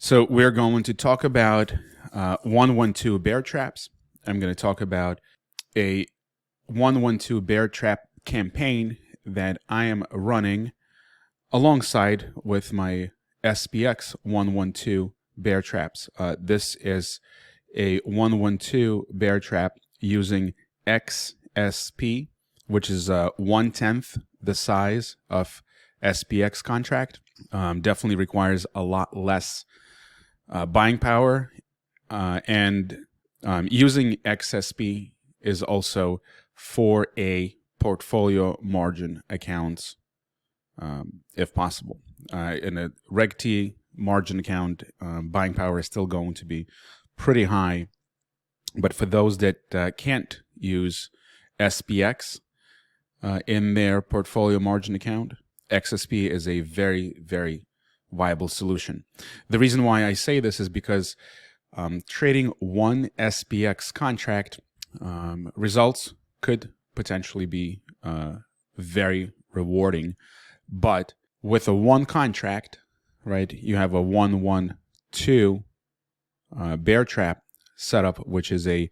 So we're going to talk about 112 bear traps. I'm going to talk about a 112 bear trap campaign that I am running alongside with my SPX 112 bear traps. This is a 112 bear trap using XSP, which is 1/10 the size of SPX contract. Definitely requires a lot less buying power, and using XSP is also for a portfolio margin accounts, if possible. In a Reg T margin account, buying power is still going to be pretty high, but for those that can't use SPX in their portfolio margin account, XSP is a very, very viable solution. The reason why I say this is because trading one SPX contract results could potentially be very rewarding, but with a one contract, right, you have a 1-1-2 bear trap setup, which is a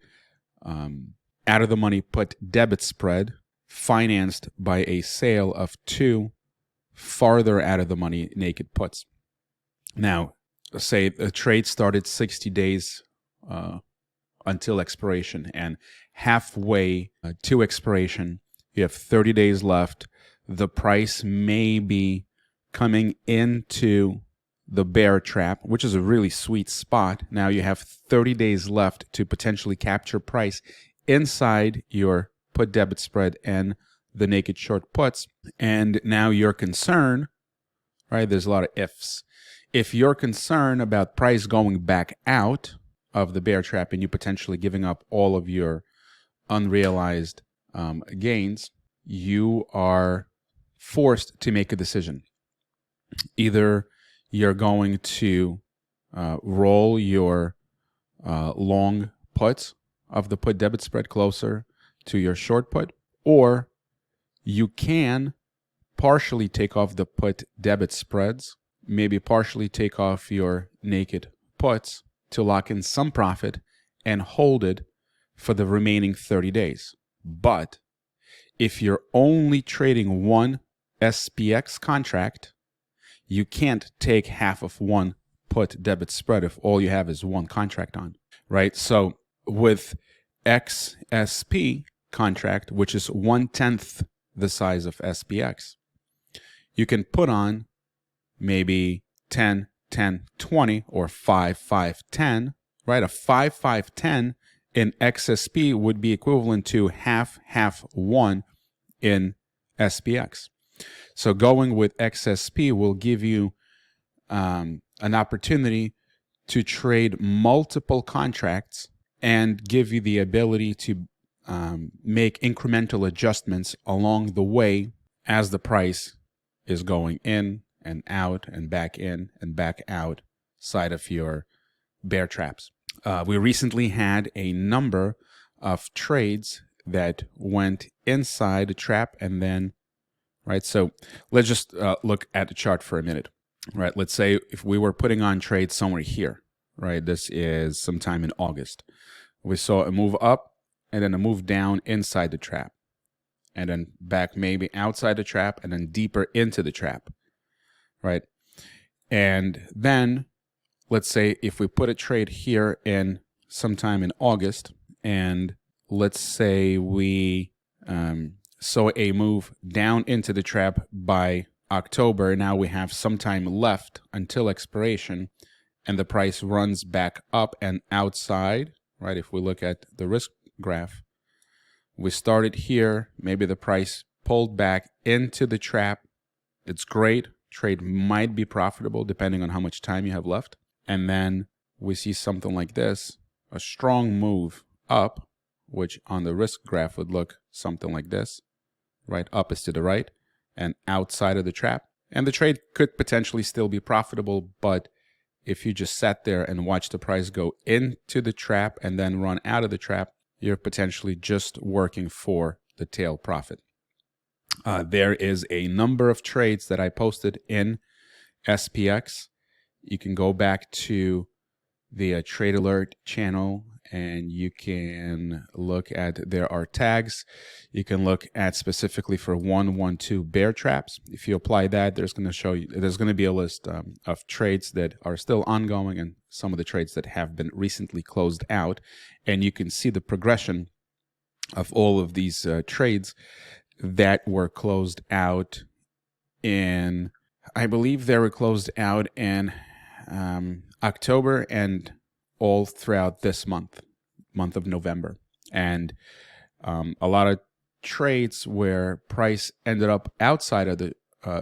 out of the money put debit spread financed by a sale of two farther out of the money naked puts. Now, say the trade started 60 days until expiration, and halfway to expiration, you have 30 days left. The price may be coming into the bear trap, which is a really sweet spot. Now you have 30 days left to potentially capture price inside your put debit spread and the naked short puts. And now your concern, right, there's a lot of ifs. If you're concerned about price going back out of the bear trap and you potentially giving up all of your unrealized gains, you are forced to make a decision. Either you're going to roll your long puts of the put debit spread closer to your short put, or you can partially take off the put debit spreads, maybe partially take off your naked puts to lock in some profit and hold it for the remaining 30 days. But if you're only trading one SPX contract, you can't take half of one put debit spread if all you have is one contract on, right? So with XSP contract, which is 1/10 the size of SPX, you can put on maybe 10, 10, 20, or 5, 5, 10, right? A 5, 5, 10 in XSP would be equivalent to half, half, 1 in SPX. So going with XSP will give you an opportunity to trade multiple contracts and give you the ability to make incremental adjustments along the way as the price is going in and out and back in and back out side of your bear traps. We recently had a number of trades that went inside the trap and then, right? So let's just look at the chart for a minute, right? Let's say if we were putting on trades somewhere here, right? This is sometime in August. We saw a move up and then a move down inside the trap, and then back maybe outside the trap and then deeper into the trap, right? And then let's say if we put a trade here in sometime in August, and let's say we saw a move down into the trap by October. Now we have some time left until expiration, and the price runs back up and outside, right? If we look at the risk graph, we started here, maybe the price pulled back into the trap. It's great. Trade might be profitable depending on how much time you have left. And then we see something like this, a strong move up, which on the risk graph would look something like this, right? Up is to the right and outside of the trap. And the trade could potentially still be profitable, but if you just sat there and watched the price go into the trap and then run out of the trap, you're potentially just working for the tail profit. There is a number of trades that I posted in SPX you can go back to the trade alert channel and you can look at, there are tags. You can look at specifically for 112 bear traps. If you apply that, there's going to show you, there's going to be a list of trades that are still ongoing and some of the trades that have been recently closed out. And you can see the progression of all of these trades that were closed out in, I believe they were closed out in October and all throughout this month of November. And a lot of trades where price ended up outside of the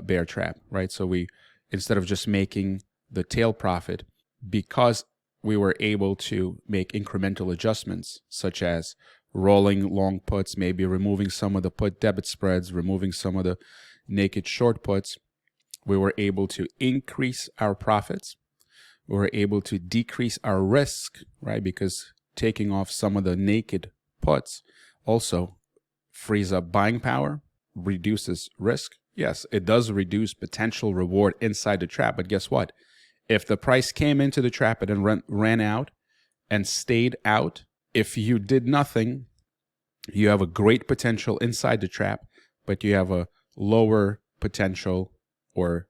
bear trap, right? So we, instead of just making the tail profit, because we were able to make incremental adjustments, such as rolling long puts, maybe removing some of the put debit spreads, removing some of the naked short puts, we were able to increase our profits. We were able to decrease our risk, right? Because taking off some of the naked puts also frees up buying power, reduces risk. Yes, it does reduce potential reward inside the trap, but guess what? If the price came into the trap and then ran out and stayed out, if you did nothing, you have a great potential inside the trap, but you have a lower potential or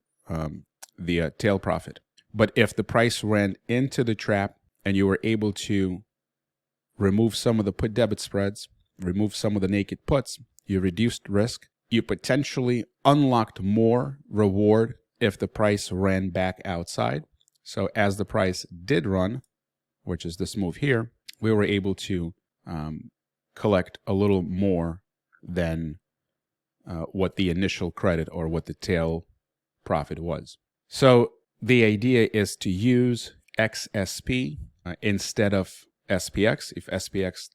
the tail profit. But if the price ran into the trap and you were able to remove some of the put debit spreads, remove some of the naked puts, you reduced risk, you potentially unlocked more reward if the price ran back outside. So as the price did run, which is this move here, we were able to collect a little more than what the initial credit or what the tail profit was. So the idea is to use XSP instead of SPX if SPX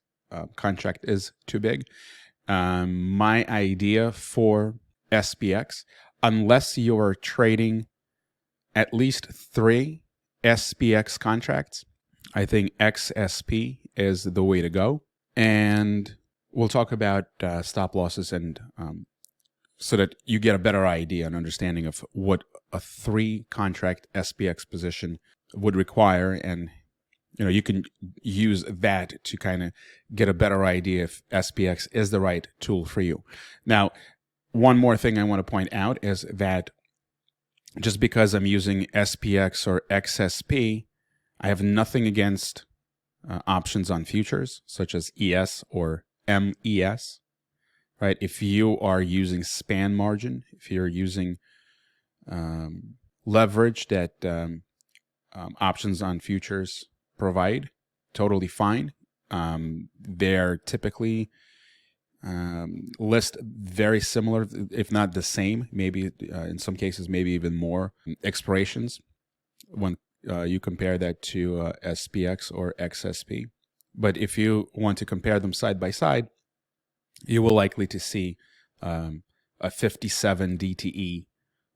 contract is too big. My idea for SPX, unless you're trading at least 3 SPX contracts, I think XSP is the way to go. And we'll talk about stop losses and so that you get a better idea and understanding of what a 3 contract SPX position would require. And, you know, you can use that to kind of get a better idea if SPX is the right tool for you. Now, one more thing I want to point out is that just because I'm using SPX or XSP, I have nothing against options on futures, such as ES or MES, right? If you are using span margin, if you're using leverage that options on futures provide, totally fine. They're typically list very similar, if not the same, maybe in some cases, maybe even more expirations when you compare that to SPX or XSP. But if you want to compare them side by side, you will likely to see a 57 DTE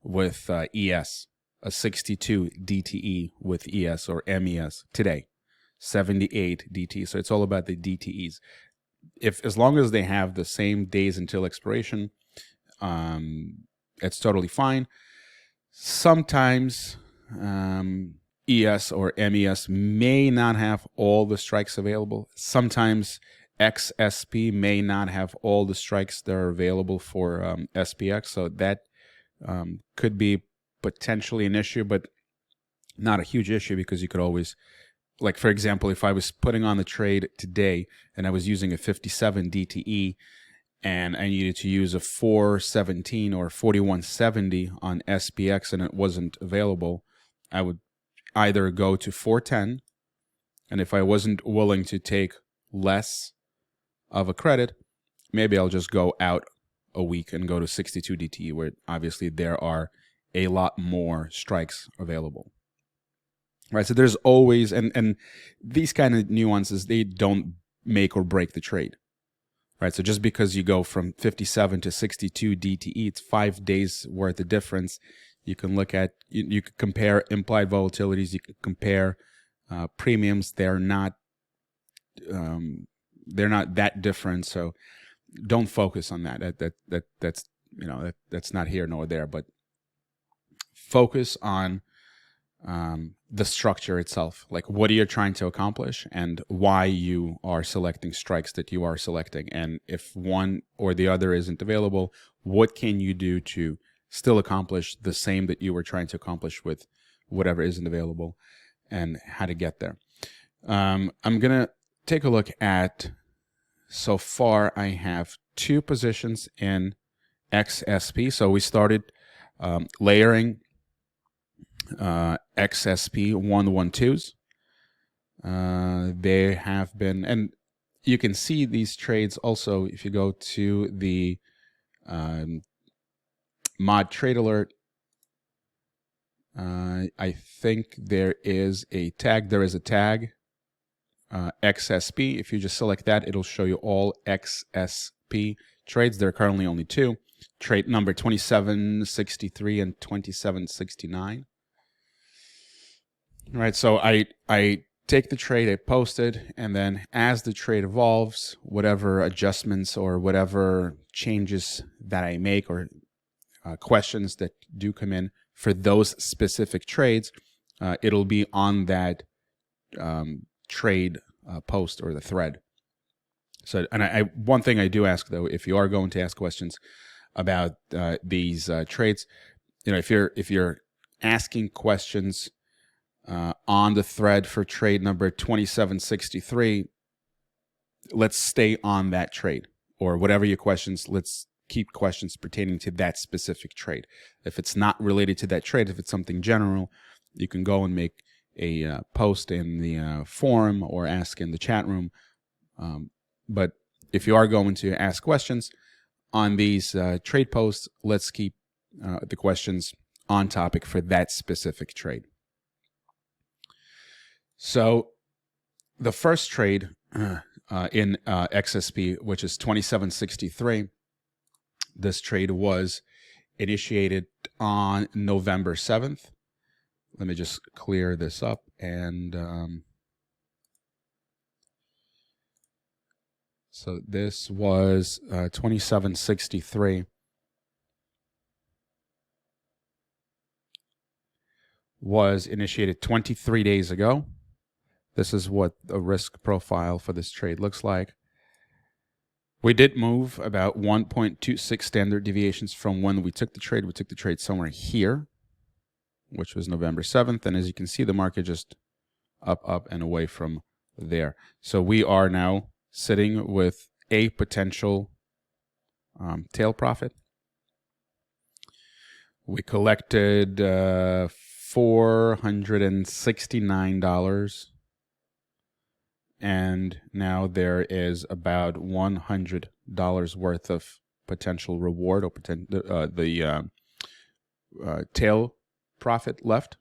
with ES, a 62 DTE with ES or MES today, 78 DTE. So it's all about the DTEs. As long as they have the same days until expiration, it's totally fine. Sometimes ES or MES may not have all the strikes available. Sometimes XSP may not have all the strikes that are available for SPX. So that could be potentially an issue, but not a huge issue because you could always, like, for example, if I was putting on the trade today and I was using a 57 DTE and I needed to use a 417 or 4170 on SPX and it wasn't available, I would either go to 410, and if I wasn't willing to take less of a credit, maybe I'll just go out a week and go to 62 DTE, where obviously there are a lot more strikes available. Right, so there's always, and these kind of nuances, they don't make or break the trade. Right, so just because you go from 57 to 62 DTE, it's 5 days worth of difference. You can look at, you can compare implied volatilities, you can compare premiums. They're not that different. So don't focus on that. That's not here nor there. But focus on the structure itself, like what are you trying to accomplish and why you are selecting strikes that you are selecting. And if one or the other isn't available, what can you do to still accomplish the same that you were trying to accomplish with whatever isn't available, and how to get there. I'm going to take a look at, so far I have 2 positions in XSP. So we started layering XSP 112s. They have been, and you can see these trades also if you go to the mod trade alert. I think there is a tag. There is a tag, XSP. If you just select that, it'll show you all XSP trades. There are currently only 2. Trade number 2763 and 2769. All right, so I take the trade, I post it, and then as the trade evolves, whatever adjustments or whatever changes that I make, or questions that do come in for those specific trades, it'll be on that trade post or the thread. So, and one thing I do ask though, if you are going to ask questions about these trades, if you're asking questions on the thread for trade number 2763, let's stay on that trade, or whatever your questions, let's keep questions pertaining to that specific trade. If it's not related to that trade, if it's something general, you can go and make a post in the forum or ask in the chat room. But if you are going to ask questions on these trade posts, let's keep the questions on topic for that specific trade. So the first trade in XSP, which is 2763, this trade was initiated on November 7th. Let me just clear this up. And so this was 2763. Was initiated 23 days ago. This is what the risk profile for this trade looks like. We did move about 1.26 standard deviations from when we took the trade. We took the trade somewhere here, which was November 7th. And as you can see, the market just up, and away from there. So we are now sitting with a potential tail profit. We collected $469. And now there is about $100 worth of potential reward, or the tail profit left.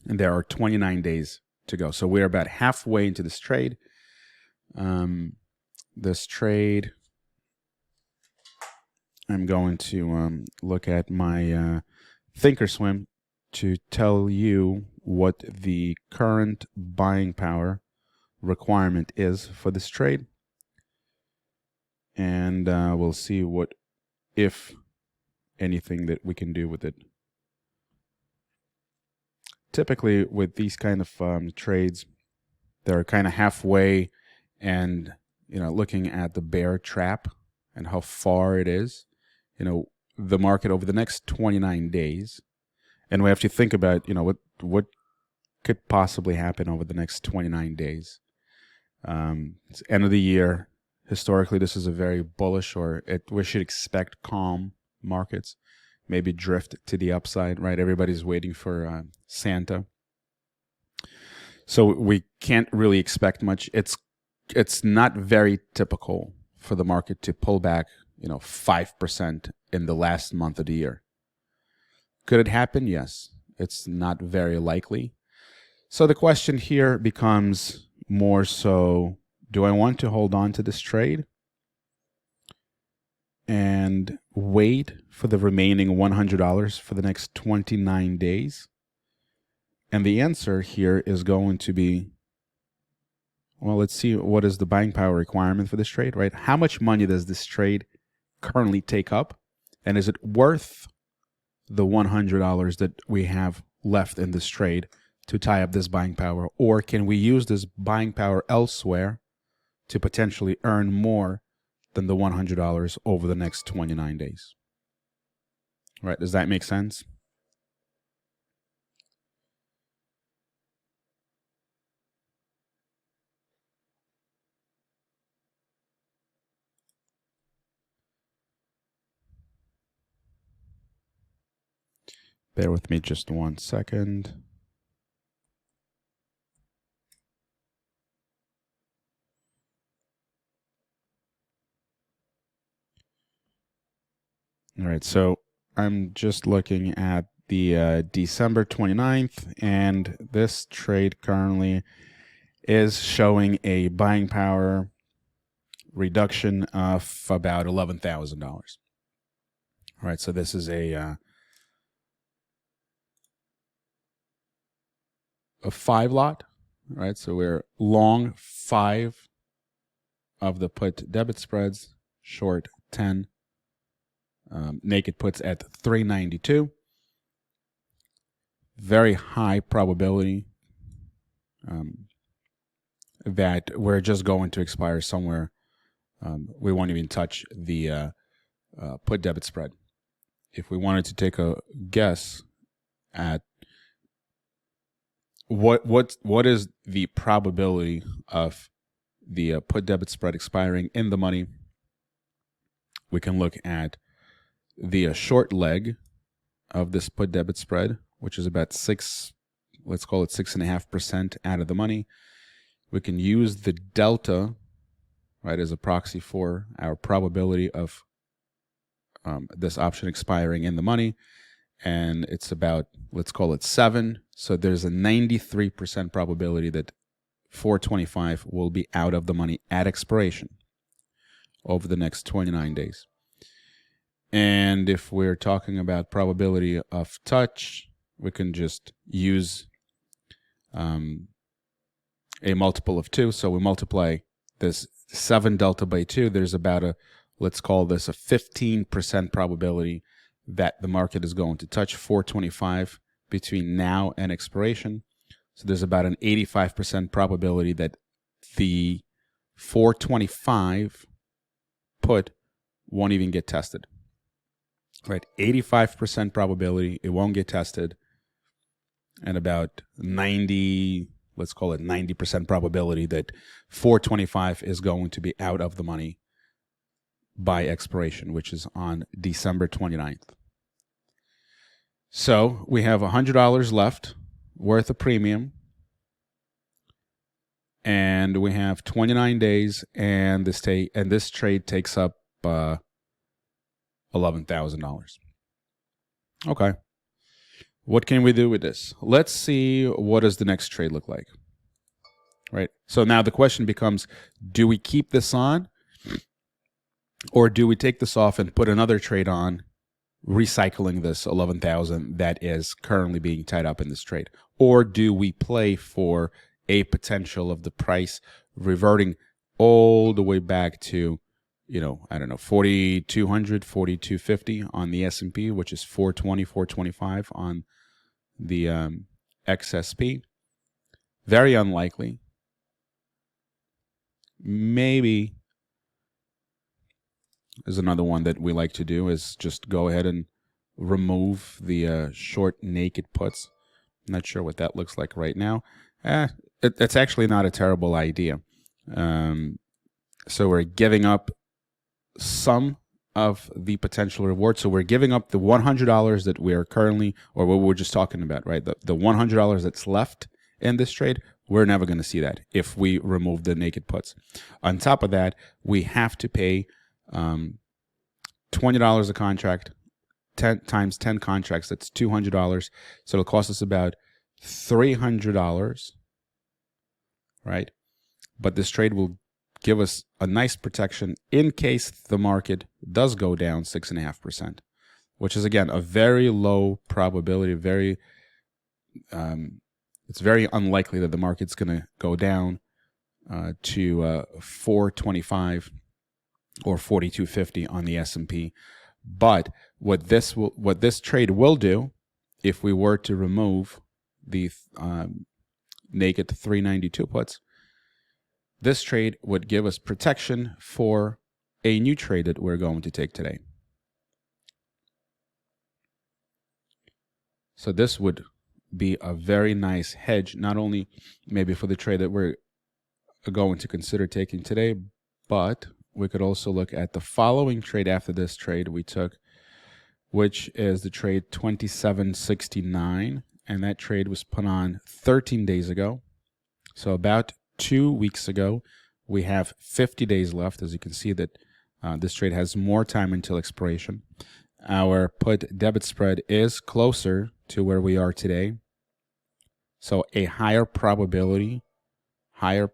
And there are 29 days to go. So we're about halfway into this trade. This trade, I'm going to look at my Thinkorswim to tell you what the current buying power requirement is for this trade, and we'll see what, if anything, that we can do with it. Typically with these kind of trades, they're kind of halfway, and looking at the bear trap and how far it is, the market over the next 29 days, and we have to think about what could possibly happen over the next 29 days. It's end of the year. Historically, this is a very bullish, we should expect calm markets, maybe drift to the upside, right? Everybody's waiting for Santa. So we can't really expect much. It's not very typical for the market to pull back, 5% in the last month of the year. Could it happen? Yes. It's not very likely. So the question here becomes more so, do I want to hold on to this trade and wait for the remaining $100 for the next 29 days? And the answer here is going to be, well, let's see, what is the buying power requirement for this trade, right? How much money does this trade currently take up? And is it worth the $100 that we have left in this trade to tie up this buying power, or can we use this buying power elsewhere to potentially earn more than the $100 over the next 29 days? Right? Does that make sense? Bear with me just 1 second. All right, so I'm just looking at the December 29th, and this trade currently is showing a buying power reduction of about $11,000. All right, so this is a 5 lot. All right, so we're long 5 of the put debit spreads, short 10. Naked puts at 392. Very high probability that we're just going to expire somewhere. We won't even touch the put debit spread. If we wanted to take a guess at what is the probability of the put debit spread expiring in the money, we can look at the short leg of this put debit spread, which is about 6.5% out of the money. We can use the delta, right, as a proxy for our probability of this option expiring in the money, and it's about, let's call it 7. So there's a 93% probability that 425 will be out of the money at expiration over the next 29 days. And if we're talking about probability of touch, we can just use a multiple of 2. So we multiply this 7 delta by 2. There's about a, let's call this a 15% probability that the market is going to touch 425 between now and expiration. So there's about an 85% probability that the 425 put won't even get tested. Right, 85% probability it won't get tested, and about 90, let's call it 90% probability that 425 is going to be out of the money by expiration, which is on December 29th. So we have $100 left worth of premium, and we have 29 days, and this trade takes up $11,000. Okay. What can we do with this? Let's see, what does the next trade look like? Right. So now the question becomes, do we keep this on, or do we take this off and put another trade on, recycling this 11,000 that is currently being tied up in this trade? Or do we play for a potential of the price reverting all the way back to, I don't know, 4,200, 4,250 on the S&P, which is 420, 425 on the XSP? Very unlikely. Maybe is another one that we like to do, is just go ahead and remove the short naked puts. I'm not sure what that looks like right now. It's actually not a terrible idea. So we're giving up some of the potential reward. So we're giving up the $100 that we are currently, or what we were just talking about, right? The $100 that's left in this trade, we're never going to see that if we remove the naked puts. On top of that, we have to pay $20 a contract, 10 times 10 contracts, that's $200. So it'll cost us about $300, right? But this trade will give us a nice protection in case the market does go down 6.5%, which is, again, a very low probability. It's very unlikely that the market's going to go down to 425 or 4,250 on the S&P. But what this trade will do if we were to remove the naked 392 puts, this trade would give us protection for a new trade that we're going to take today. So this would be a very nice hedge, not only maybe for the trade that we're going to consider taking today, but we could also look at the following trade after this trade we took, which is the trade 2769, and that trade was put on 13 days ago. So about 2 weeks ago. We have 50 days left. As you can see that this trade has more time until expiration. Our put debit spread is closer to where we are today. So a higher probability, there's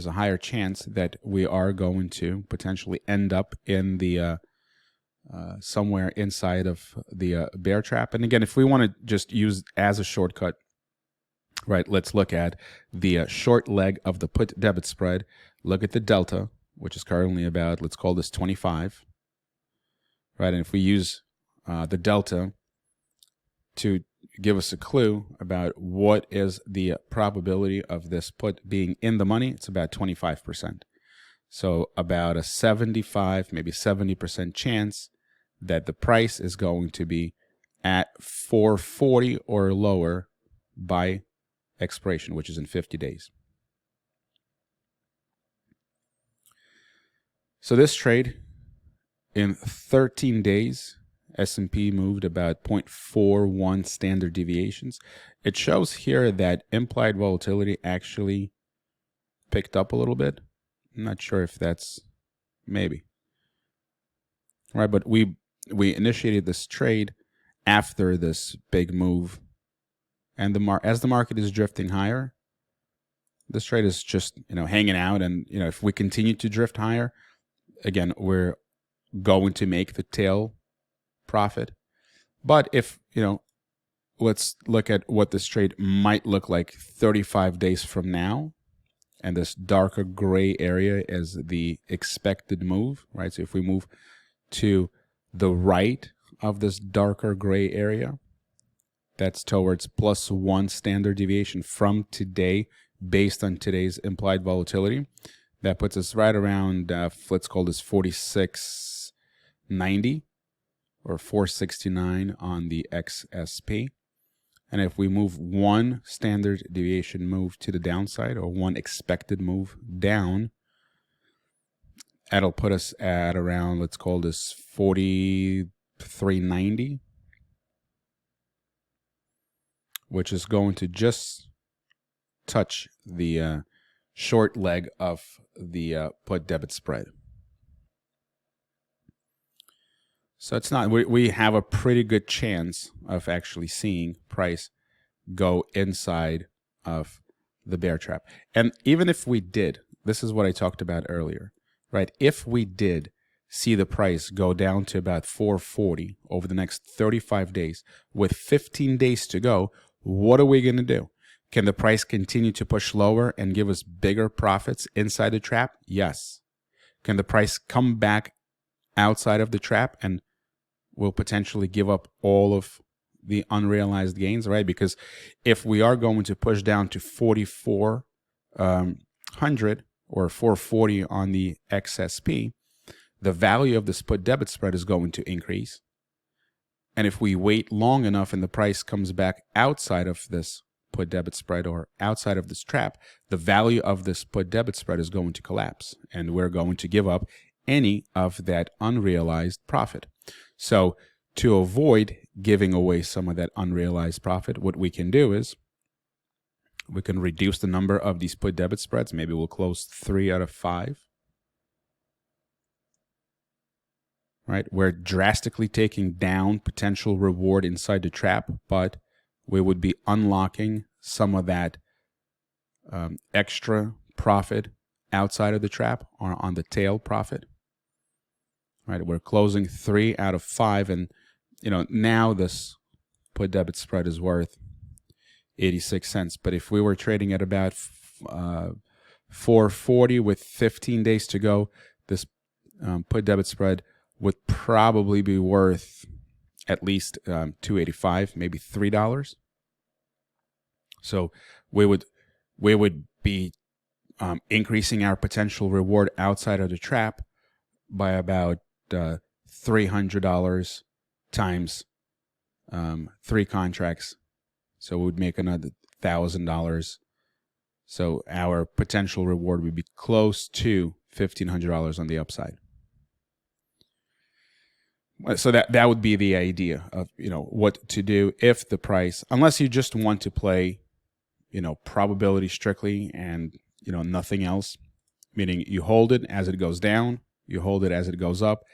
a higher chance that we are going to potentially end up in the somewhere inside of the bear trap. And again, if we want to just use as a shortcut, right, let's look at the short leg of the put debit spread. Look at the delta, which is currently about, let's call this 25. Right, and if we use the delta to give us a clue about what is the probability of this put being in the money, it's about 25%. So about a 75, maybe 70% chance that the price is going to be at 440 or lower by expiration, which is in 50 days. So this trade, in 13 days, S&P moved about 0.41 standard deviations. It shows here that implied volatility actually picked up a little bit. I'm not sure if that's maybe. Right, but we initiated this trade after this big move. And as the market is drifting higher, this trade is just, hanging out. And, if we continue to drift higher, again, we're going to make the tail profit. But if, let's look at what this trade might look like 35 days from now. And this darker gray area is the expected move, right? So if we move to the right of this darker gray area, that's towards +1 standard deviation from today based on today's implied volatility. That puts us right around, let's call this 4690 or 469 on the XSP. And if we move 1 standard deviation move to the downside, or 1 expected move down, that'll put us at around, let's call this 4390, which is going to just touch the short leg of the put debit spread. So it's not, we have a pretty good chance of actually seeing price go inside of the bear trap. And even if we did, this is what I talked about earlier, right? If we did see the price go down to about 440 over the next 35 days with 15 days to go, what are we going to do? Can the price continue to push lower and give us bigger profits inside the trap? Yes. Can the price come back outside of the trap and will potentially give up all of the unrealized gains, right? Because if we are going to push down to 4,400 or 440 on the XSP, the value of this put debit spread is going to increase. And if we wait long enough and the price comes back outside of this put debit spread or outside of this trap, the value of this put debit spread is going to collapse, and we're going to give up any of that unrealized profit. So to avoid giving away some of that unrealized profit, what we can do is we can reduce the number of these put debit spreads. Maybe we'll close 3 out of 5. Right? We're drastically taking down potential reward inside the trap, but we would be unlocking some of that extra profit outside of the trap or on the tail profit. Right? We're closing 3 out of 5, and now this put debit spread is worth 86 cents. But if we were trading at about 440 with 15 days to go, this put debit spread would probably be worth at least $2.85, maybe $3. So we would be increasing our potential reward outside of the trap by about $300 times 3 contracts. So we would make another $1,000. So our potential reward would be close to $1,500 on the upside. So that would be the idea of, what to do if the price, unless you just want to play, probability strictly and, nothing else, meaning you hold it as it goes down, you hold it as it goes up.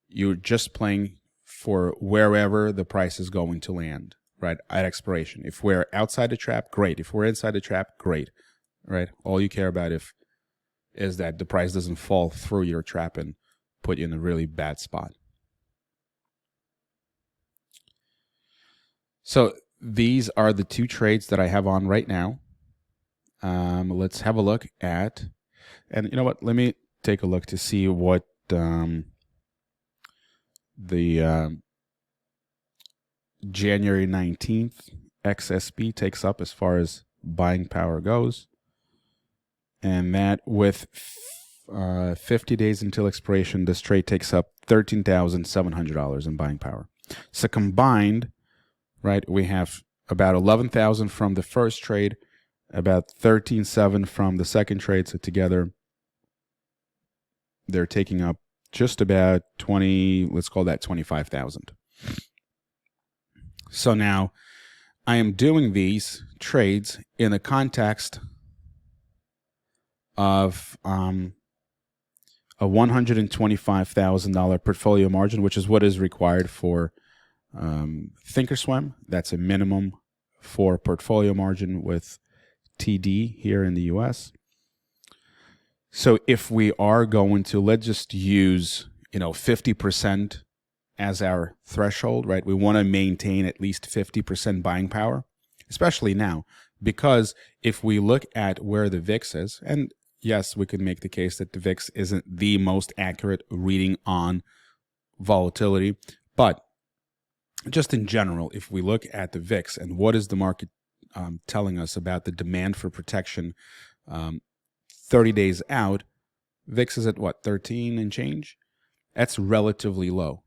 You're just playing for wherever the price is going to land, right, at expiration. If we're outside the trap, great. If we're inside the trap, great, right? All you care about is that the price doesn't fall through your trap and put you in a really bad spot. So these are the 2 trades that I have on right now. Let's have a look at, and you know what? Let me take a look to see what the January 19th XSP takes up as far as buying power goes. And that with 50 days until expiration, this trade takes up $13,700 in buying power. So combined, right, we have about 11,000 from the first trade, about 13,700 from the second trade. So together, they're taking up just about 20, let's call that 25,000. So now I am doing these trades in the context of a $125,000 portfolio margin, which is what is required for Thinkorswim. That's a minimum for portfolio margin with TD here in the US. So if we are going to, let's just use 50% as our threshold, right? We want to maintain at least 50% buying power, especially now, because if we look at where the VIX is, and yes, we could make the case that the VIX isn't the most accurate reading on volatility, but just in general, if we look at the VIX and what is the market telling us about the demand for protection 30 days out, VIX is at what, 13 and change? That's relatively low.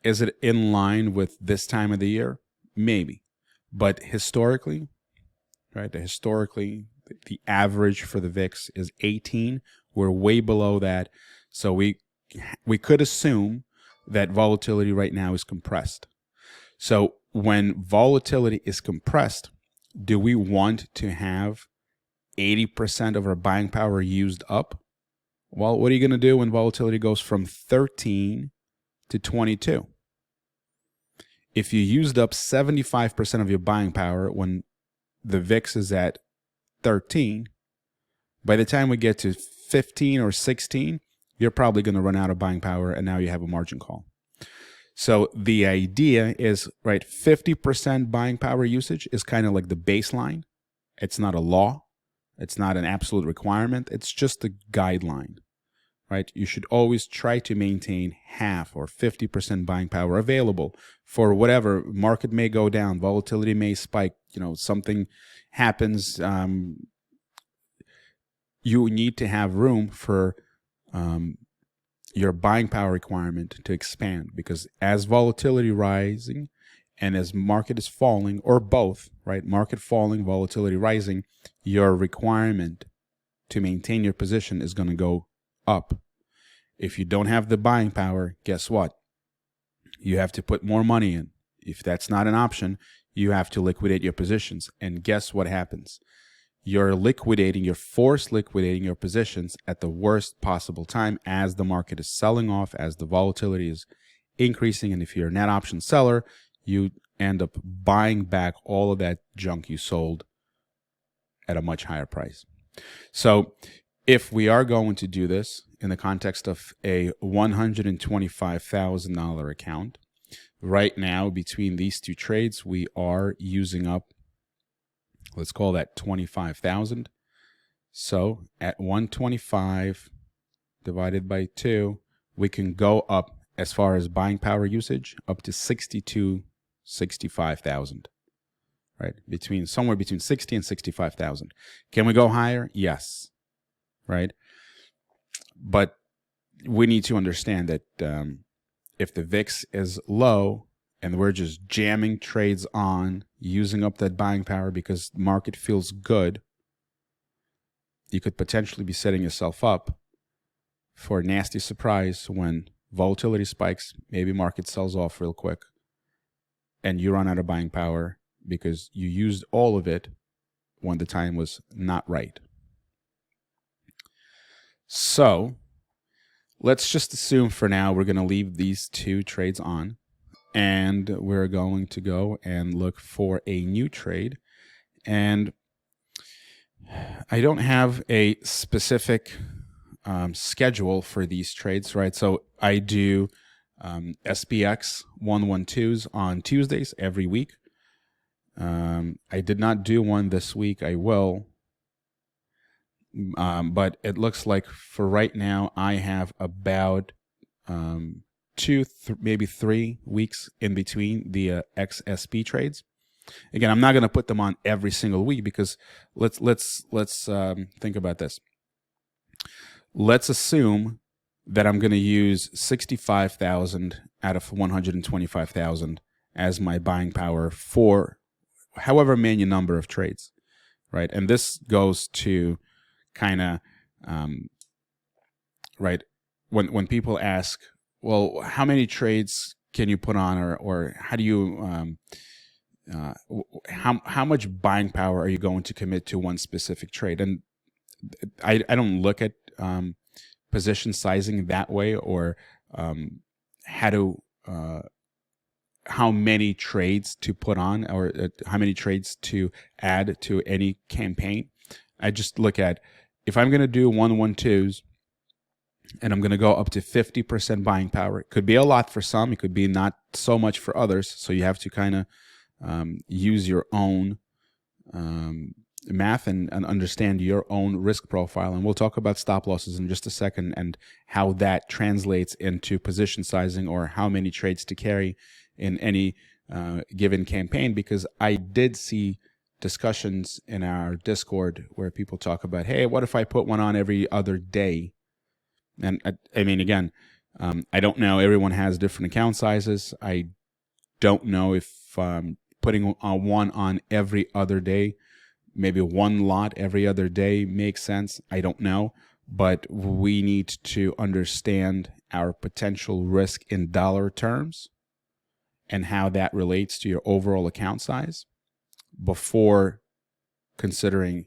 Is it in line with this time of the year? Maybe. But historically, right, the average for the VIX is 18. We're way below that. So we could assume that volatility right now is compressed. So when volatility is compressed, do we want to have 80% of our buying power used up? Well, what are you going to do when volatility goes from 13 to 22? If you used up 75% of your buying power when the VIX is at 13, by the time we get to 15 or 16, you're probably going to run out of buying power, and now you have a margin call. So the idea is, right, 50% buying power usage is kind of like the baseline. It's not a law. It's not an absolute requirement. It's just a guideline, right? You should always try to maintain half or 50% buying power available for whatever. Market may go down, volatility may spike, something happens. You need to have room for your buying power requirement to expand, because as volatility rising and as market is falling, or both, right? Market falling, volatility rising, your requirement to maintain your position is going to go up. If you don't have the buying power, guess what? You have to put more money in. If that's not an option, you have to liquidate your positions. And guess what happens? You're forced liquidating your positions at the worst possible time as the market is selling off, as the volatility is increasing. And if you're a net option seller, you end up buying back all of that junk you sold at a much higher price. So if we are going to do this in the context of a $125,000 account, right now between these 2 trades, we are using up, let's call that 25,000. So at 125 divided by 2, we can go up, as far as buying power usage, up to 62 65,000, right? Somewhere between 60 and 65,000. Can we go higher? Yes, right? But we need to understand that if the VIX is low and we're just jamming trades on, using up that buying power because the market feels good, you could potentially be setting yourself up for a nasty surprise when volatility spikes, maybe market sells off real quick, and you run out of buying power because you used all of it when the time was not right. So let's just assume for now we're going to leave these two trades on, and we're going to go and look for a new trade. And I don't have a specific schedule for these trades, right? So I do SPX 112s on Tuesdays every week. I did not do one this week. I will. But it looks like for right now, I have about maybe 3 weeks in between the XSP trades. Again, I'm not going to put them on every single week because let's think about this. Let's assume that I'm going to use 65,000 out of 125,000 as my buying power for however many number of trades, right? And this goes to kind of right when people ask, well, how many trades can you put on, or how do you how much buying power are you going to commit to one specific trade? And I don't look at position sizing that way, or how many trades to put on, or how many trades to add to any campaign. I just look at, if I'm going to do 112s and I'm going to go up to 50% buying power, it could be a lot for some, it could be not so much for others. So you have to kind of use your own math and understand your own risk profile. And we'll talk about stop losses in just a second and how that translates into position sizing, or how many trades to carry in any given campaign. Because I did see discussions in our Discord where people talk about, hey, what if I put one on every other day? And I mean, again, I don't know. Everyone has different account sizes. I don't know if putting one on every other day, maybe one lot every other day, makes sense. I don't know. But we need to understand our potential risk in dollar terms and how that relates to your overall account size before considering,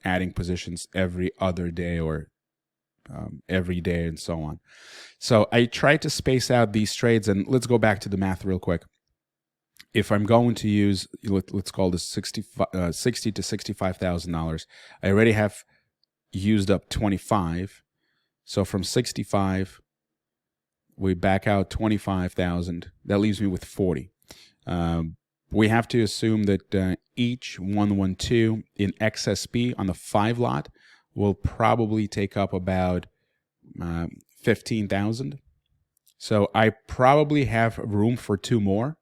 adding positions every other day or every day and so on. So I try to space out these trades, and let's go back to the math real quick. If I'm going to use, let's call this $60 to $65,000, I already have used up 25. So from 65, we back out 25,000. That leaves me with 40. We have to assume that each 112 in XSP on the 5 lot will probably take up about 15,000. So I probably have room for 2 more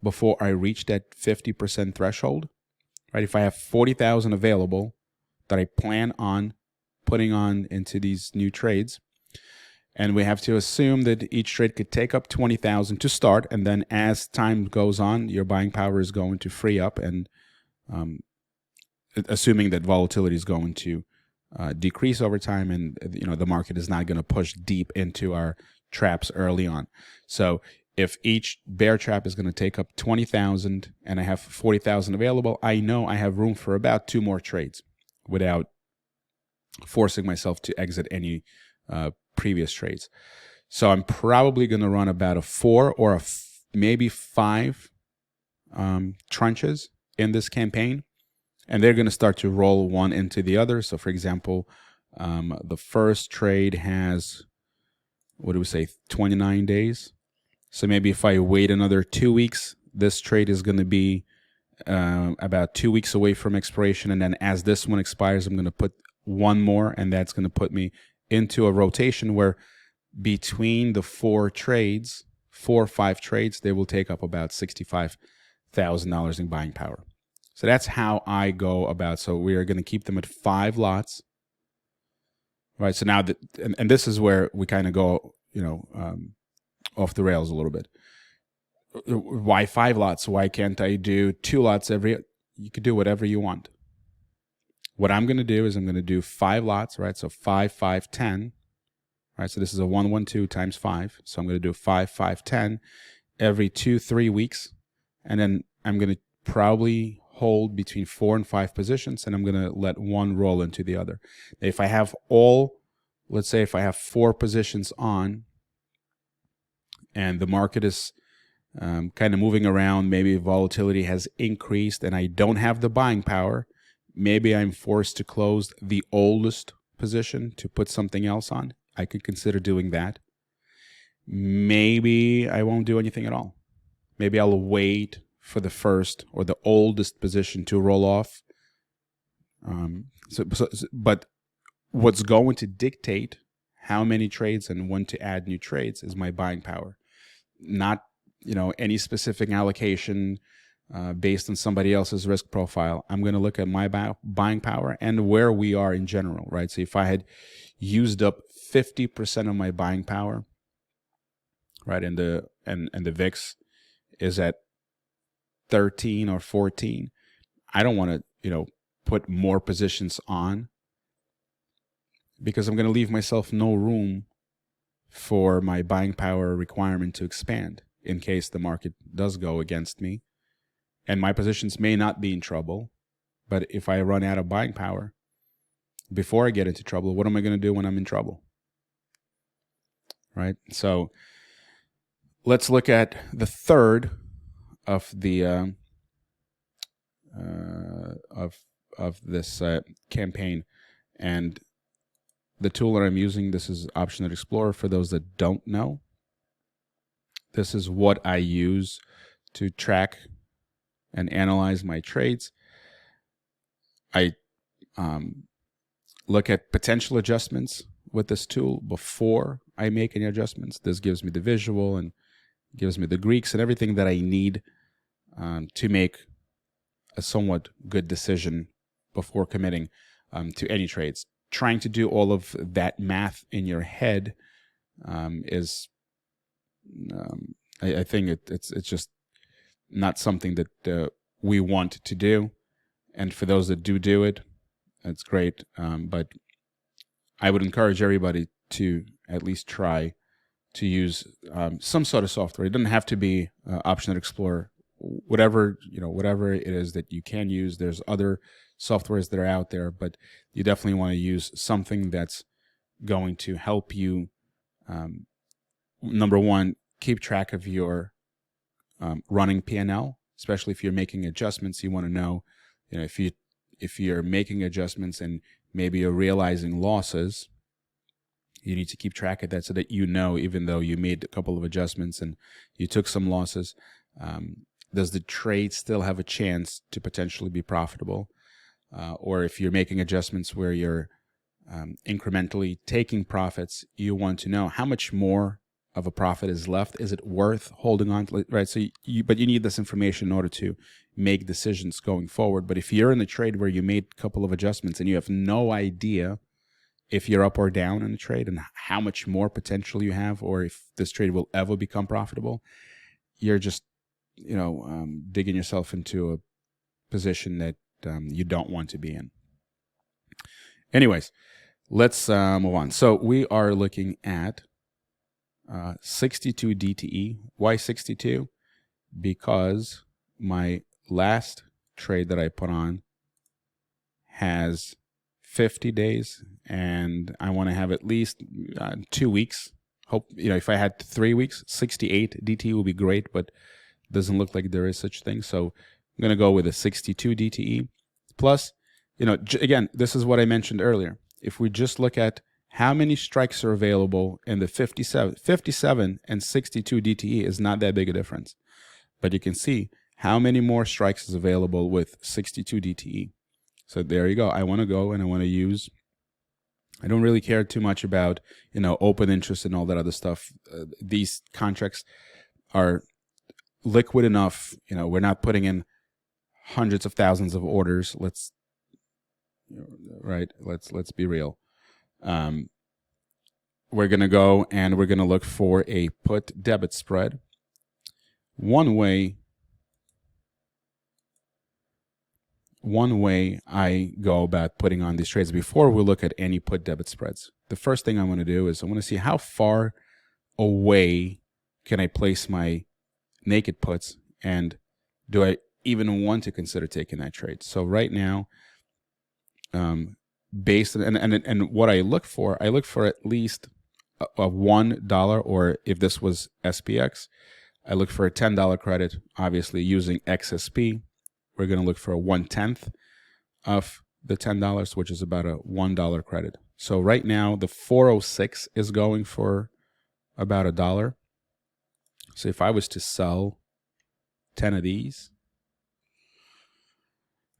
before I reach that 50% threshold, right? If I have 40,000 available that I plan on putting on into these new trades, and we have to assume that each trade could take up 20,000 to start, and then as time goes on, your buying power is going to free up, and assuming that volatility is going to decrease over time, and the market is not going to push deep into our traps early on. So if each bear trap is going to take up 20,000 and I have 40,000 available, I know I have room for about 2 more trades without forcing myself to exit any previous trades. So I'm probably going to run about a 4 or maybe 5 tranches in this campaign, and they're going to start to roll one into the other. So for example, the first trade has, 29 days. So maybe if I wait another 2 weeks, this trade is going to be about 2 weeks away from expiration. And then as this one expires, I'm going to put one more, and that's going to put me into a rotation where between the 4 4 or 5 trades, they will take up about $65,000 in buying power. So that's how I go about. So we are going to keep them at 5 lots. Right. So now that, and this is where we kind of go, off the rails a little bit. Why 5 lots? Why can't I do 2 lots every? You could do whatever you want. What I'm going to do is I'm going to do 5 lots, right? So 5, 5, 10. Right. So this is a 1, 1, 2 times 5. So I'm going to do 5, 5, 10 every 2, 3 weeks. And then I'm going to probably hold between 4 and 5 positions, and I'm going to let one roll into the other. If I have let's say if I have 4 positions on and the market is kind of moving around, maybe volatility has increased and I don't have the buying power, maybe I'm forced to close the oldest position to put something else on. I could consider doing that. Maybe I won't do anything at all. Maybe I'll wait for the first or the oldest position to roll off. But what's going to dictate how many trades and when to add new trades is my buying power, not any specific allocation based on somebody else's risk profile. I'm going to look at my buying power and where we are in general, right? So if I had used up 50% of my buying power, right, and the VIX is at 13 or 14, I don't want to, put more positions on, because I'm going to leave myself no room for my buying power requirement to expand in case the market does go against me. And my positions may not be in trouble, but if I run out of buying power before I get into trouble, what am I going to do when I'm in trouble? Right? So let's look at the third of the of this campaign, and the tool that I'm using, this is Option Explorer. For those that don't know, this is what I use to track and analyze my trades. I look at potential adjustments with this tool before I make any adjustments. This gives me the visual and gives me the Greeks and everything that I need to make a somewhat good decision before committing to any trades. Trying to do all of that math in your head is, I think it's just not something that we want to do. And for those that do it, it's great. But I would encourage everybody to at least try to use some sort of software. It doesn't have to be Option Explorer. Whatever it is that you can use. There's other softwares that are out there, but you definitely want to use something that's going to help you. Number one, keep track of your running P&L, especially if you're making adjustments. You want to know, if you're making adjustments and maybe you're realizing losses, you need to keep track of that so that even though you made a couple of adjustments and you took some losses, does the trade still have a chance to potentially be profitable? Or if you're making adjustments where you're incrementally taking profits, you want to know how much more of a profit is left. Is it worth holding on to, right? So but you need this information in order to make decisions going forward. But if you're in the trade where you made a couple of adjustments and you have no idea if you're up or down in the trade and how much more potential you have, or if this trade will ever become profitable, you're just digging yourself into a position that you don't want to be in. Anyways, let's move on. So we are looking at 62 DTE. Why 62? Because my last trade that I put on has 50 days, and I want to have at least 2 weeks. Hope if I had 3 weeks, 68 DTE would be great, but doesn't look like there is such thing. So I'm going to go with a 62 DTE. Plus, again, this is what I mentioned earlier. If we just look at how many strikes are available in the 57 and 62 DTE is not that big a difference. But you can see how many more strikes is available with 62 DTE. So there you go. I want to go and I want to use, I don't really care too much about, open interest and all that other stuff. These contracts, are liquid enough. We're not putting in hundreds of thousands of orders. Let's be real. We're going to go and we're going to look for a put debit spread. One way I go about putting on these trades, before we look at any put debit spreads, the first thing I want to do is I want to see how far away can I place my naked puts, and do I even want to consider taking that trade. So right now, based on, and what I look for at least a $1, or if this was SPX, I look for a $10 credit. Obviously, using XSP, we're going to look for a 1/10 of the $10, which is about a $1 credit. So right now, the 406 is going for about $1. So if I was to sell 10 of these,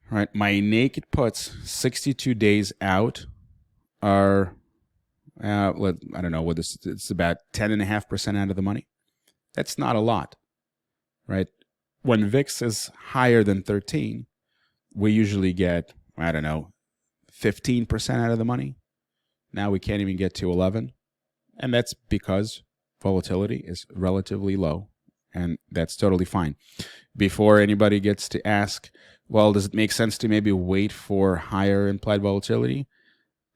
right, my naked puts 62 days out are, I don't know what this, it's about 10.5% out of the money. That's not a lot, right? When VIX is higher than 13, we usually get, I don't know, 15% out of the money. Now we can't even get to 11. And that's because volatility is relatively low, and that's totally fine. Before anybody gets to ask, well, does it make sense to maybe wait for higher implied volatility?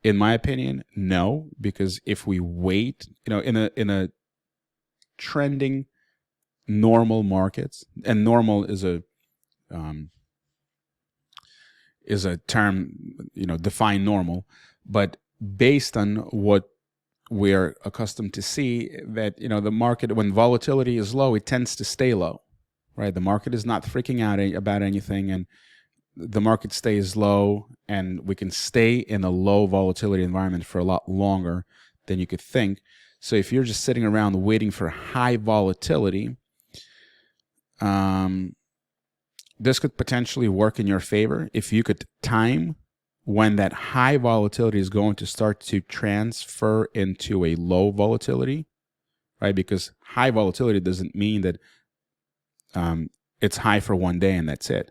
In my opinion, no, because if we wait, in a trending normal markets, and normal is a term, define normal, but based on what we're accustomed to see, that the market, when volatility is low, it tends to stay low, right? The market is not freaking out about anything, and the market stays low, and we can stay in a low volatility environment for a lot longer than you could think. So if you're just sitting around waiting for high volatility, this could potentially work in your favor if you could time when that high volatility is going to start to transfer into a low volatility, right? Because high volatility doesn't mean that it's high for one day and that's it,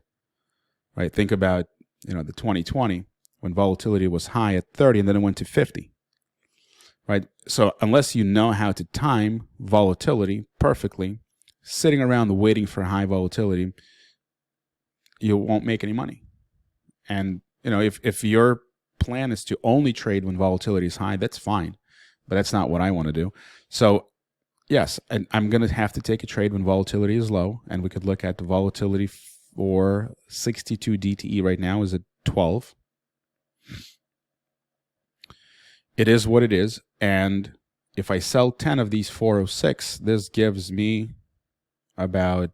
right? Think about, the 2020, when volatility was high at 30 and then it went to 50, right? So unless you know how to time volatility perfectly, sitting around waiting for high volatility, you won't make any money. And if your plan is to only trade when volatility is high, that's fine, but that's not what I want to do. So yes, I'm going to have to take a trade when volatility is low, and we could look at the volatility for 62 DTE right now is at 12. It is what it is, and if I sell 10 of these 406, this gives me about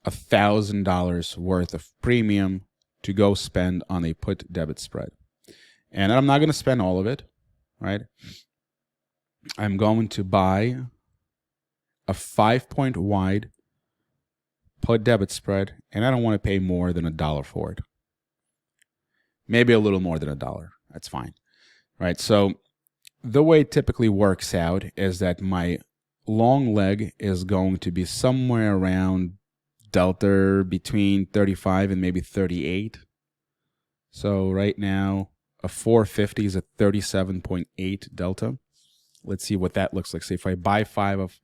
$1,000 worth of premium to go spend on a put debit spread. And I'm not going to spend all of it, right? I'm going to buy a 5-point wide put debit spread, and I don't want to pay more than $1 for it. Maybe a little more than $1. That's fine, right? So the way it typically works out is that my long leg is going to be somewhere around delta between 35 and maybe 38. So right now, a 450 is a 37.8 delta. Let's see what that looks like. So if I buy 5 of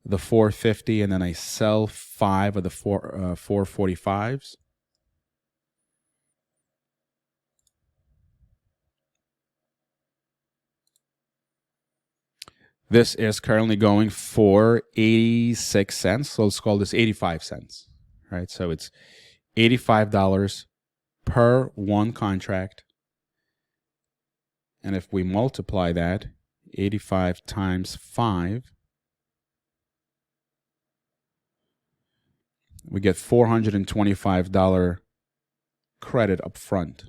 the 450 and then I sell 5 of the 445s, this is currently going for 86 cents. So let's call this 85 cents, right? So it's $85 per one contract. And if we multiply that, 85 times 5, we get $425 credit up front.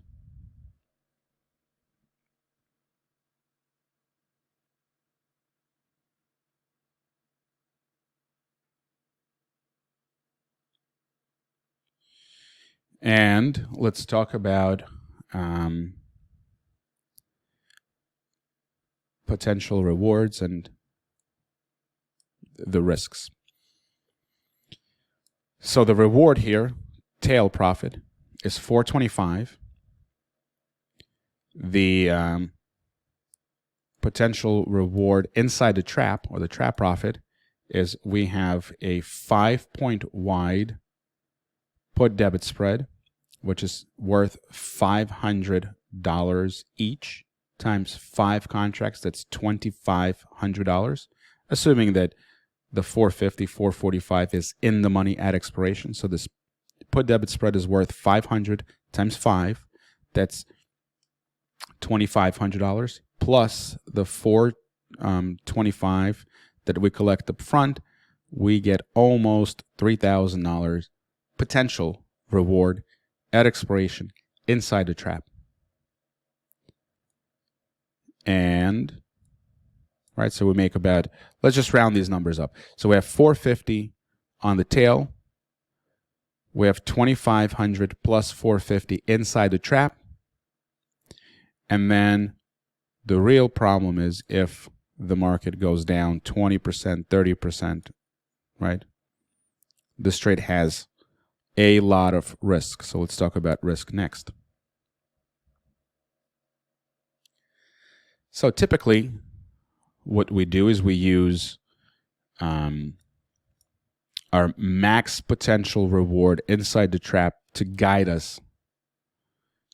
And let's talk about potential rewards and the risks. So the reward here, tail profit, is 425. The potential reward inside the trap, or the trap profit, is we have a 5-point wide put debit spread, which is worth $500 each, times 5 contracts. That's $2,500, assuming that the 450, 445 is in the money at expiration. So this put debit spread is worth 500 times 5. That's $2,500, plus the 425 that we collect up front. We get almost $3,000 potential reward at expiration inside the trap. And right, so we make about, let's just round these numbers up. So we have 450 on the tail. We have 2,500 plus 450 inside the trap. And then the real problem is if the market goes down 20%, 30%, right? This trade has a lot of risk. So let's talk about risk next. So typically, what we do is we use our max potential reward inside the trap to guide us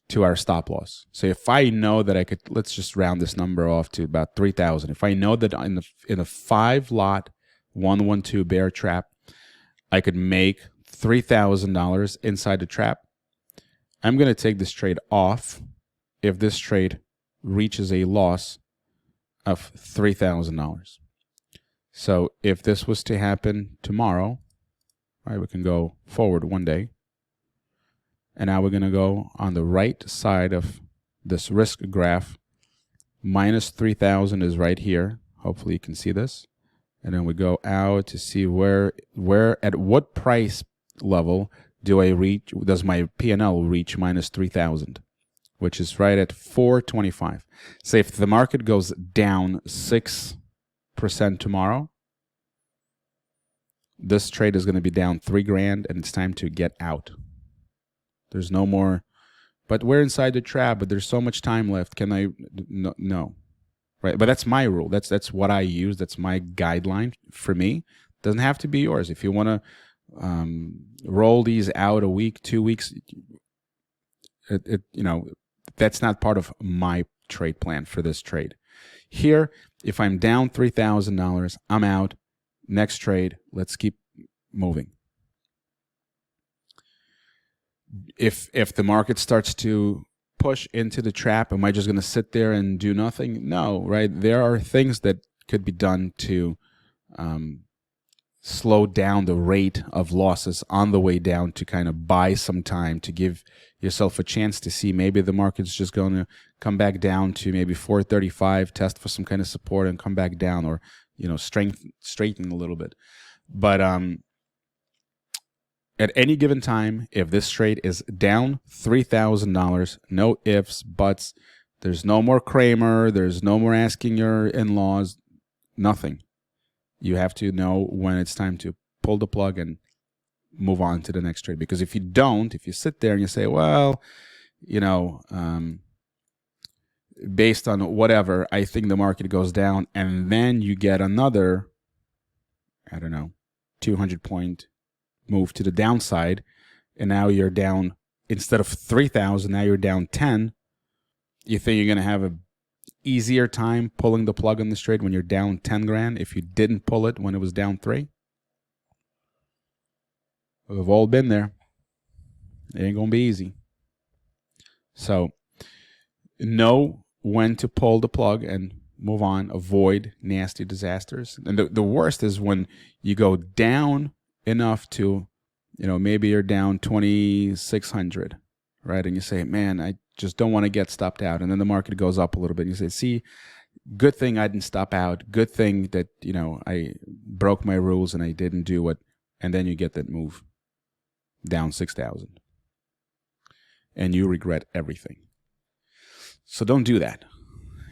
to our stop loss. So if I know that I could, let's just round this number off to about 3,000. If I know that in a 5-lot 112 bear trap, I could make $3,000 inside the trap, I'm going to take this trade off if this trade reaches a loss of $3,000. So if this was to happen tomorrow, right, we can go forward one day. And now we're going to go on the right side of this risk graph. Minus 3,000 is right here. Hopefully you can see this. And then we go out to see where at what price level does my P&L reach minus 3,000, which is right at 425. Say if the market goes down 6% tomorrow, this trade is going to be down $3,000, and it's time to get out. There's no more, but we're inside the trap, but there's so much time left. Can I? No. Right? But that's my rule. That's what I use. That's my guideline for me. Doesn't have to be yours. If you want to roll these out a week, 2 weeks, that's not part of my trade plan for this trade. Here, if I'm down $3,000, I'm out. Next trade, let's keep moving. If the market starts to push into the trap, am I just going to sit there and do nothing? No, right? There are things that could be done to slow down the rate of losses on the way down, to kind of buy some time, to give yourself a chance to see maybe the market's just going to come back down to maybe 435, test for some kind of support and come back down, or straighten a little bit. But at any given time, if this trade is down $3,000, no ifs, buts, there's no more Kramer, there's no more asking your in-laws, nothing. You have to know when it's time to pull the plug and move on to the next trade. Because if you don't, if you sit there and you say, well, based on whatever, I think the market goes down, and then you get another, 200-point move to the downside, and now you're down, instead of 3,000, now you're down 10. You think you're going to have a easier time pulling the plug on this trade when you're down 10 grand if you didn't pull it when it was down 3? We've all been there. It ain't going to be easy. So know when to pull the plug and move on. Avoid nasty disasters. And the worst is when you go down enough to, maybe you're down 2,600, right? And you say, man, I just don't want to get stopped out. And then the market goes up a little bit. And you say, see, good thing I didn't stop out. Good thing that, I broke my rules and I didn't do it. And then you get that move down 6,000. And you regret everything. So don't do that.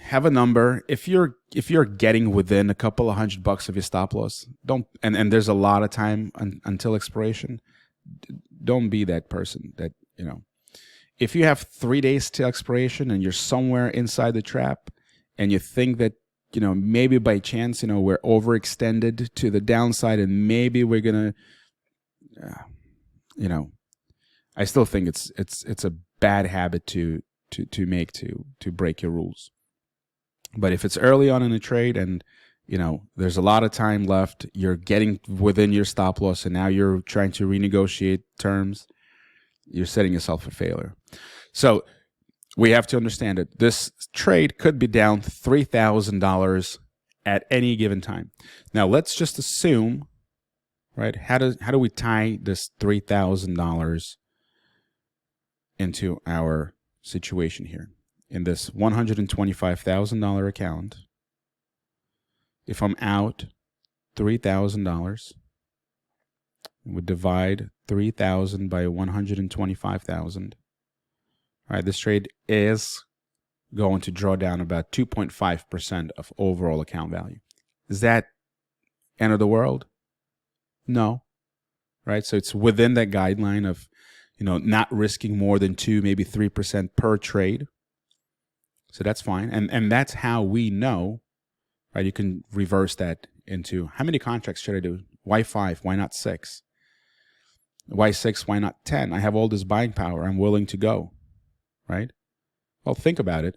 Have a number. If you're getting within a couple of $100 of your stop loss, don't. And there's a lot of time until expiration. don't be that person that, if you have 3 days to expiration and you're somewhere inside the trap and you think that, maybe by chance, we're overextended to the downside and maybe we're going to, I still think it's a bad habit to make, to break your rules. But if it's early on in the trade and, there's a lot of time left, you're getting within your stop loss and now you're trying to renegotiate terms, you're setting yourself for failure. So we have to understand that this trade could be down $3,000 at any given time. Now let's just assume, right? How do we tie this $3,000 into our situation here? In this $125,000 account, if I'm out $3,000, we divide 3,000 by 125,000. All right, this trade is going to draw down about 2.5% of overall account value. Is that end of the world? No. Right? So it's within that guideline of, not risking more than 2, maybe 3% per trade. So that's fine. And that's how we know, right? You can reverse that into how many contracts should I do? Why 5? Why not 6? Why 6? Why not 10? I have all this buying power. I'm willing to go, right? Well, think about it.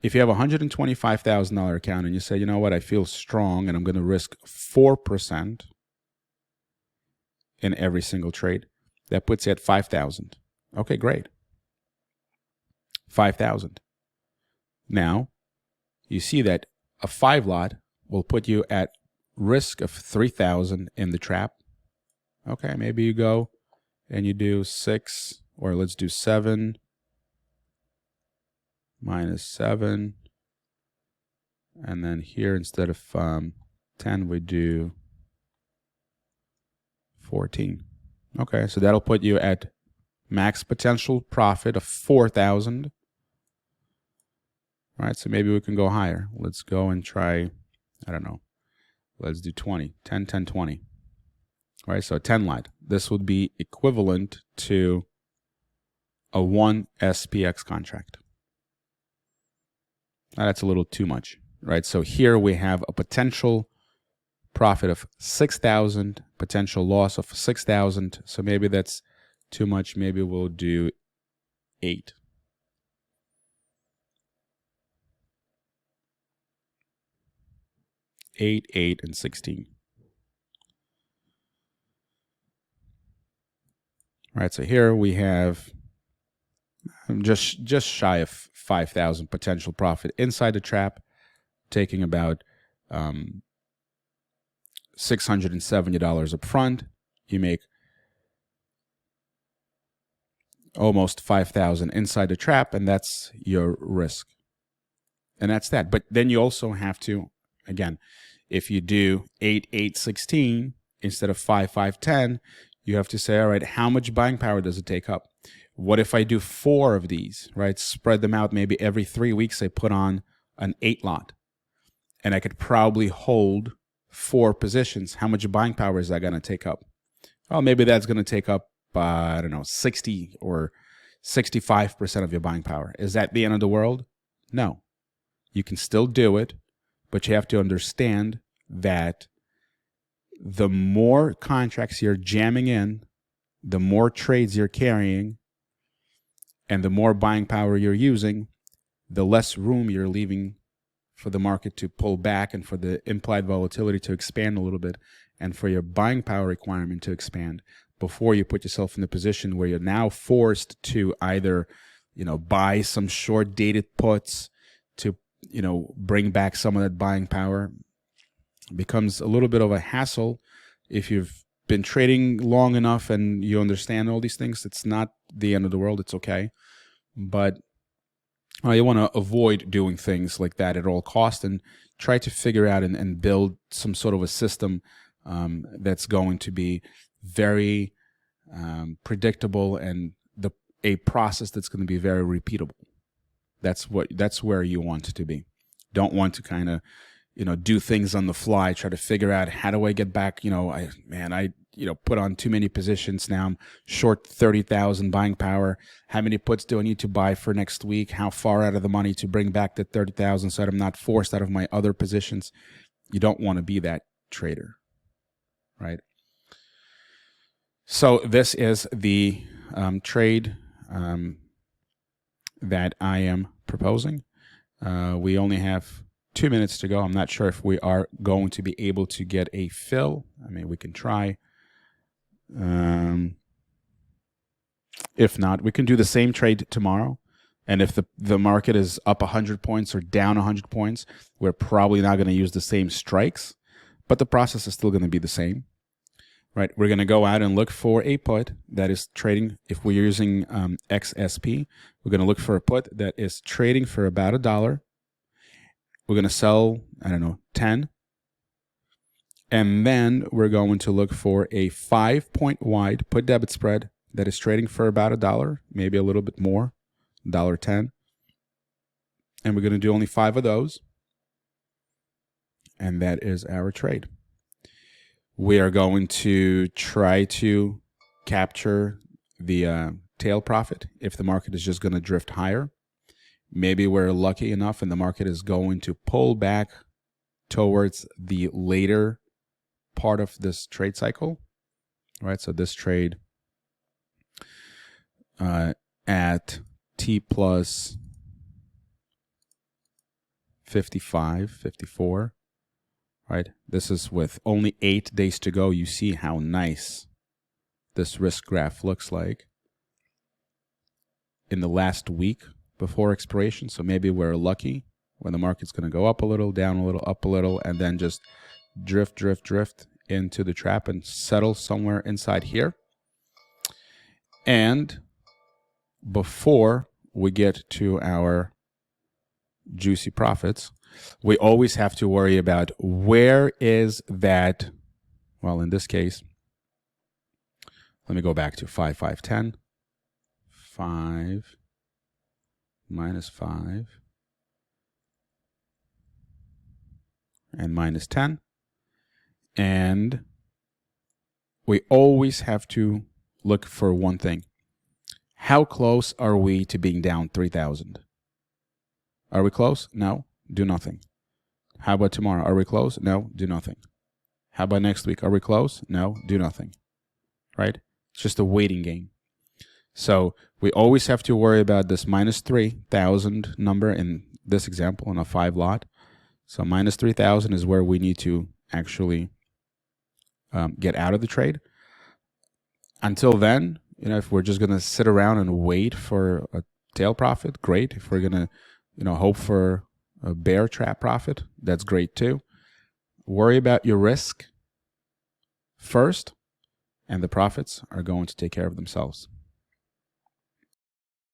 If you have a $125,000 account and you say, you know what, I feel strong and I'm going to risk 4% in every single trade, that puts you at 5,000. Okay, great. 5,000. Now, you see that a 5 lot will put you at risk of 3,000 in the trap. Okay, maybe you go and you do 6, or let's do 7 minus 7. And then here, instead of 10, we do 14. Okay, so that'll put you at max potential profit of 4,000. All right, so maybe we can go higher. Let's go and try, I don't know, let's do 20, 10, 10, 20. All right, so a 10 lot. This would be equivalent to a 1 SPX contract. Now, that's a little too much, right? So here we have a potential profit of 6,000, potential loss of 6,000. So maybe that's too much. Maybe we'll do 8. 8, 8, and 16. All right, so here we have just shy of 5,000 potential profit inside the trap, taking about $670 up front. You make almost 5,000 inside the trap, and that's your risk. And that's that. But then you also have to, again, if you do 8, 8, 16 instead of 5, 5, 10, you have to say, all right, how much buying power does it take up? What if I do 4 of these, right? Spread them out. Maybe every 3 weeks I put on an 8 lot. And I could probably hold 4 positions. How much buying power is that going to take up? Well, maybe that's going to take up, I don't know, 60 or 65% of your buying power. Is that the end of the world? No. You can still do it, but you have to understand that the more contracts you're jamming in, the more trades you're carrying, and the more buying power you're using, the less room you're leaving for the market to pull back and for the implied volatility to expand a little bit and for your buying power requirement to expand before you put yourself in the position where you're now forced to either, buy some short dated puts to, bring back some of that buying power. It becomes a little bit of a hassle. If you've been trading long enough and you understand all these things, it's not the end of the world. It's okay. But you want to avoid doing things like that at all costs and try to figure out and build some sort of a system that's going to be very predictable and a process that's going to be very repeatable. That's where you want it to be. Don't want to kind of do things on the fly, try to figure out how do I get back. I put on too many positions. Now I'm short 30,000 buying power. How many puts do I need to buy for next week? How far out of the money to bring back the 30,000 so that I'm not forced out of my other positions? You don't want to be that trader, right? So this is the trade that I am proposing. We only have 2 minutes to go. I'm not sure if we are going to be able to get a fill. I mean, we can try. If not, we can do the same trade tomorrow. And if the market is up 100 points or down 100 points, we're probably not going to use the same strikes, but the process is still going to be the same, right? We're going to go out and look for a put that is trading. If we're using XSP, we're going to look for a put that is trading for about $1. We're going to sell, 10. And then we're going to look for a 5-point wide put debit spread that is trading for about $1, maybe a little bit more, $1.10. And we're going to do only 5 of those. And that is our trade. We are going to try to capture the tail profit if the market is just going to drift higher. Maybe we're lucky enough and the market is going to pull back towards the later part of this trade cycle, right? So this trade at T plus 55, 54, right? This is with only 8 days to go. You see how nice this risk graph looks like in the last week before expiration. So maybe we're lucky when the market's going to go up a little, down a little, up a little, and then just drift into the trap and settle somewhere inside here. And before we get to our juicy profits, we always have to worry about where is that, well, in this case, let me go back to 5, 5, 10. 5 minus 5 and minus 10. And we always have to look for one thing. How close are we to being down 3,000? Are we close? No, do nothing. How about tomorrow? Are we close? No, do nothing. How about next week? Are we close? No, do nothing. Right? It's just a waiting game. So we always have to worry about this minus 3,000 number in this example in a 5 lot. So minus 3,000 is where we need to actually get out of the trade. Until then, if we're just going to sit around and wait for a tail profit, great. If we're going to, hope for a bear trap profit, that's great too. Worry about your risk first, and the profits are going to take care of themselves.